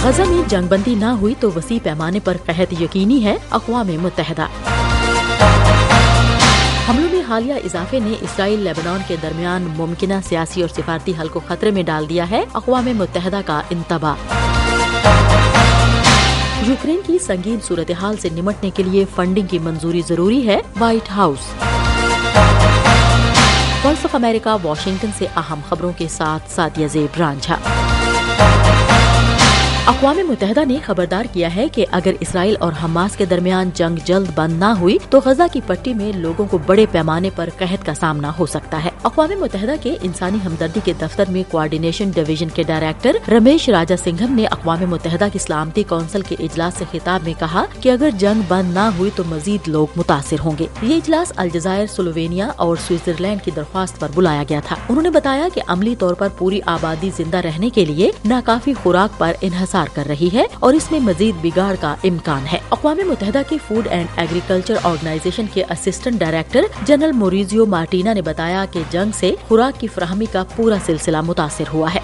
غزہ میں جنگ بندی نہ ہوئی تو وسیع پیمانے پر قحط یقینی ہے، اقوام متحدہ۔ حملوں میں حالیہ اضافے نے اسرائیل لیبنان کے درمیان ممکنہ سیاسی اور سفارتی حل کو خطرے میں ڈال دیا ہے، اقوام متحدہ کا انتباہ۔ یوکرین کی سنگین صورتحال سے نمٹنے کے لیے فنڈنگ کی منظوری ضروری ہے، وائٹ ہاؤس۔ وائس آف امریکہ واشنگٹن سے اہم خبروں کے ساتھ سعدیہ زیب رانجھا۔ اقوام متحدہ نے خبردار کیا ہے کہ اگر اسرائیل اور حماس کے درمیان جنگ جلد بند نہ ہوئی تو غزہ کی پٹی میں لوگوں کو بڑے پیمانے پر قحط کا سامنا ہو سکتا ہے۔ اقوام متحدہ کے انسانی ہمدردی کے دفتر میں کوآرڈینیشن ڈویژن کے ڈائریکٹر رمیش راجا سنگھم نے اقوام متحدہ کی سلامتی کونسل کے اجلاس سے خطاب میں کہا کہ اگر جنگ بند نہ ہوئی تو مزید لوگ متاثر ہوں گے۔ یہ اجلاس الجزائر، سلووینیا اور سوئٹزرلینڈ کی درخواست پر بلایا گیا تھا۔ انہوں نے بتایا کہ عملی طور پر پوری آبادی زندہ رہنے کے لیے ناکافی خوراک پر انحصار کر رہی ہے اور اس میں مزید بگاڑ کا امکان ہے۔ اقوام متحدہ کی فوڈ اینڈ ایگریکلچر آرگنائزیشن کے اسسٹنٹ ڈائریکٹر جنرل موریزیو مارٹینا نے بتایا کہ جنگ سے خوراک کی فراہمی کا پورا سلسلہ متاثر ہوا ہے۔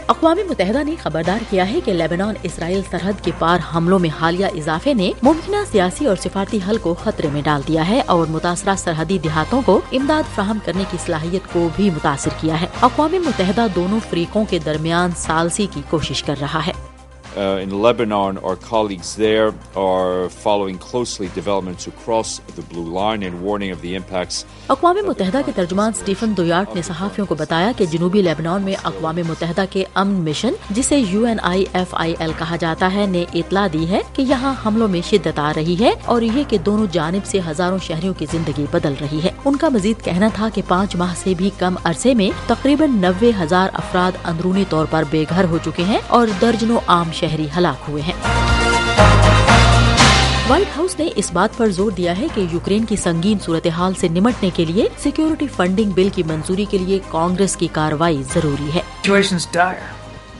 اقوام متحدہ نے خبردار کیا ہے کہ لیبنان اسرائیل سرحد کے پار حملوں میں حالیہ اضافے نے ممکنہ سیاسی اور سفارتی حل کو خطرے میں ڈال دیا ہے اور متاثرہ سرحدی دیہاتوں کو امداد فراہم کرنے کی صلاحیت کو بھی متاثر کیا ہے۔ اقوام متحدہ دونوں فریقوں کے درمیان ثالثی کی کوشش کر رہا ہے۔ In Lebanon, our colleagues there are following closely developments across the blue line and warning of the impacts. اقوام متحدہ کے ترجمان سٹیفن دویارٹ نے صحافیوں کو بتایا کہ جنوبی لیبنان میں اقوام متحدہ کے امن مشن، جسے UNIFIL کہا جاتا ہے، نے اطلاع دی ہے کہ یہاں حملوں میں شدت آ رہی ہے اور یہ کہ دونوں جانب سے ہزاروں شہریوں کی زندگی بدل رہی ہے۔ ان کا مزید کہنا تھا کہ 5 ماہ سے بھی کم عرصے میں تقریباً 90,000 افراد اندرونی طور پر بے گھر ہو چکے ہیں اور درجنوں عام شہری ہلاک ہوئے ہیں۔ وائٹ ہاؤس نے اس بات پر زور دیا ہے کہ یوکرین کی سنگین صورتحال سے نمٹنے کے لیے سیکیورٹی فنڈنگ بل کی منظوری کے لیے کانگریس کی کارروائی ضروری ہے۔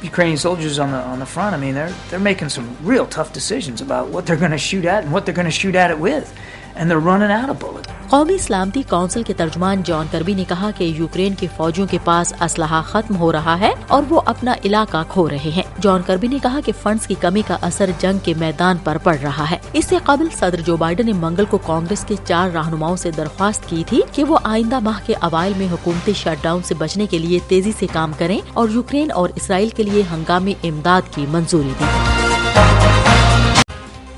Ukrainian soldiers on the front, I mean, they're making some real tough decisions about what they're going to shoot at and what they're going to shoot at it with, and they're running out of bullets. قومی سلامتی council کے ترجمان جان کربی نے کہا کہ Ukraine کے فوجیوں کے پاس اسلحہ ختم ہو رہا ہے اور وہ اپنا علاقہ کھو رہے ہیں۔ جان کربی نے کہا کہ فنڈز کی کمی کا اثر جنگ کے میدان پر پڑ رہا ہے۔ اس سے قبل صدر جو بائیڈن نے منگل کو کانگریس کے 4 رہنماؤں سے درخواست کی تھی کہ وہ آئندہ ماہ کے اوائل میں حکومتی شٹ ڈاؤن سے بچنے کے لیے تیزی سے کام کریں اور یوکرین اور اسرائیل کے لیے ہنگامی امداد کی منظوری دیں۔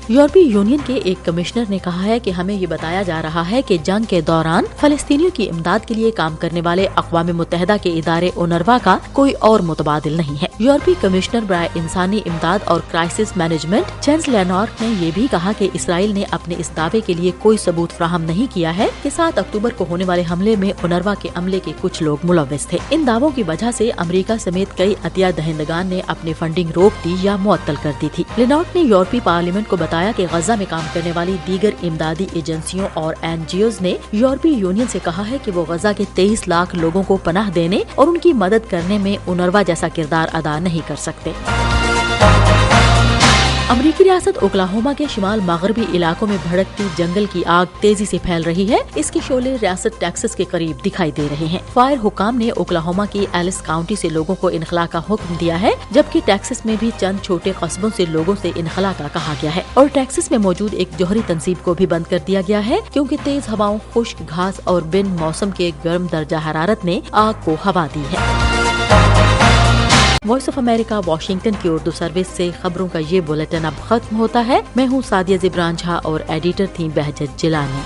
یورپی یونین کے ایک کمشنر نے کہا ہے کہ ہمیں یہ بتایا جا رہا ہے کہ جنگ کے دوران فلسطینیوں کی امداد کے لیے کام کرنے والے اقوام متحدہ کے ادارے اونروا کا کوئی اور متبادل نہیں ہے۔ یورپی کمشنر برائے انسانی امداد اور کرائسس مینجمنٹ جینس لینارک نے یہ بھی کہا کہ اسرائیل نے اپنے اس دعوے کے لیے کوئی ثبوت فراہم نہیں کیا ہے کہ 7 اکتوبر کو ہونے والے حملے میں اونروا کے عملے کے کچھ لوگ ملوث تھے۔ ان دعووں کی وجہ سے امریکہ سمیت کئی عطیہ دہندگان نے اپنی فنڈنگ روک دی یا معطل کر دی تھی۔ لینارک نے یورپی پارلیمنٹ کو بتایا کہ غزہ میں کام کرنے والی دیگر امدادی ایجنسیوں اور NGOs نے یورپی یونین سے کہا ہے کہ وہ غزہ کے 23 لاکھ لوگوں کو پناہ دینے اور ان کی مدد کرنے میں اونروا جیسا کردار ادا نہیں کر سکتے۔ امریکی ریاست اوکلاہوما کے شمال مغربی علاقوں میں بھڑکتی جنگل کی آگ تیزی سے پھیل رہی ہے۔ اس کے شعلے ریاست ٹیکسس کے قریب دکھائی دے رہے ہیں۔ فائر حکام نے اوکلاہوما کی ایلس کاؤنٹی سے لوگوں کو انخلاء کا حکم دیا ہے، جبکہ ٹیکسس میں بھی چند چھوٹے قصبوں سے لوگوں سے انخلاء کا کہا گیا ہے اور ٹیکسس میں موجود ایک جوہری تنصیب کو بھی بند کر دیا گیا ہے کیونکہ تیز ہواؤں، خشک گھاس اور بن موسم کے گرم درجہ حرارت نے آگ کو ہوا دی ہے۔ وائس آف امریکہ واشنگٹن کی اردو سروس سے خبروں کا یہ بلیٹن اب ختم ہوتا ہے۔ میں ہوں سعدیہ زیب رانجھا اور ایڈیٹر تھیں بہجت جیلانی۔